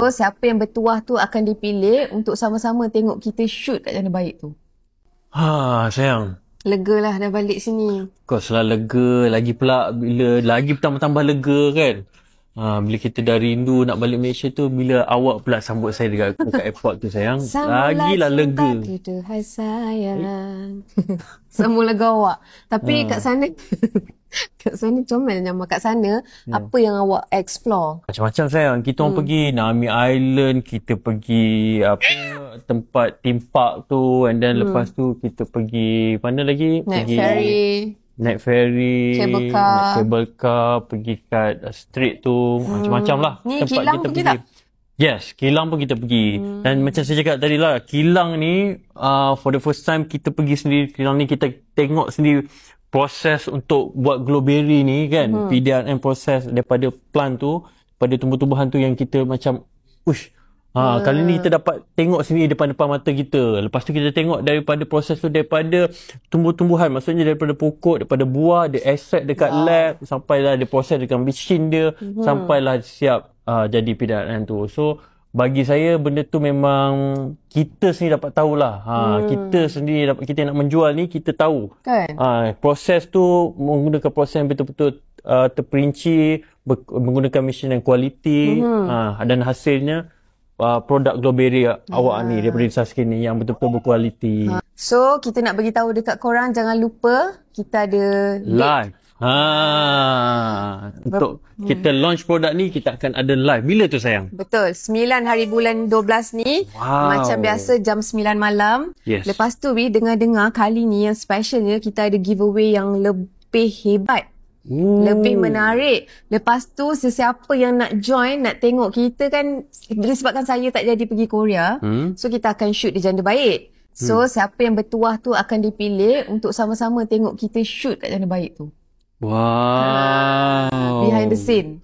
So, siapa yang bertuah tu akan dipilih untuk sama-sama tengok kita shoot kat Janda Baik tu. Sayang. Lega lah dah balik sini. Kau selalu lega. Lagi pula bila lagi bertambah-tambah lega kan. Bila kita dah rindu nak balik Malaysia tu, bila awak pula sambut saya dekat airport tu sayang, lagilah lega. Kita hai sayang. Sambung lagu awak. Tapi kat sana kat sana comel nama. Kat sana apa yang awak explore? Macam-macam sayang. Kita orang pergi Nami Island, kita pergi tempat theme park tu, and then lepas tu kita pergi mana lagi? Naik ferry, cable car, pergi kat street tu, macam-macam lah. Ni tempat Kilang kita pergi pergi. tak? Yes, Kilang pun kita pergi. Dan macam saya cakap tadi lah, Kilang ni for the first time kita pergi sendiri. Kilang ni kita tengok sendiri proses untuk buat glowberry ni kan. PDRM proses daripada plant tu, pada tumbuh-tumbuhan tu yang kita macam kali ni kita dapat tengok sendiri depan-depan mata kita. Lepas tu kita tengok daripada proses tu, daripada tumbuh-tumbuhan, maksudnya daripada pokok, daripada buah, dia extract dekat lab, sampailah dia proses dekat mesin dia, sampailah siap jadi PDRM tu. So bagi saya benda tu memang kita sendiri dapat tahulah. Kita sendiri dapat, kita nak menjual ni kita tahu. Kan? Proses tu menggunakan proses yang betul-betul terperinci, menggunakan mesin yang kualiti, dan hasilnya produk glowberry awak ni daripada Saskin ni yang betul-betul berkualiti. So, kita nak bagi tahu dekat korang, jangan lupa kita ada live. Untuk kita launch produk ni, kita akan ada live. Bila tu sayang? Betul. 9 hari bulan 12 ni. Macam biasa jam 9 malam. Yes. Lepas tu, dengar-dengar kali ni yang specialnya kita ada giveaway yang lebih hebat. Lebih menarik. Lepas tu sesiapa yang nak join, nak tengok kita kan, disebabkan saya tak jadi pergi Korea, so kita akan shoot di Janda Baik. So siapa yang bertuah tu akan dipilih untuk sama-sama tengok kita shoot kat Janda Baik tu. Behind the scene.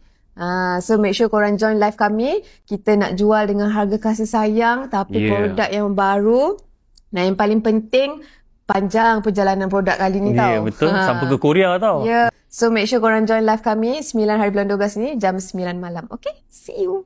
So make sure korang join live kami. Kita nak jual dengan harga kasih sayang, tapi produk yang baru. Dan yang paling penting, panjang perjalanan produk kali ni tau. Betul. Sampai ke Korea tau. So make sure korang join live kami 9 hari bulan 12 ni jam 9 malam. Okay? See you.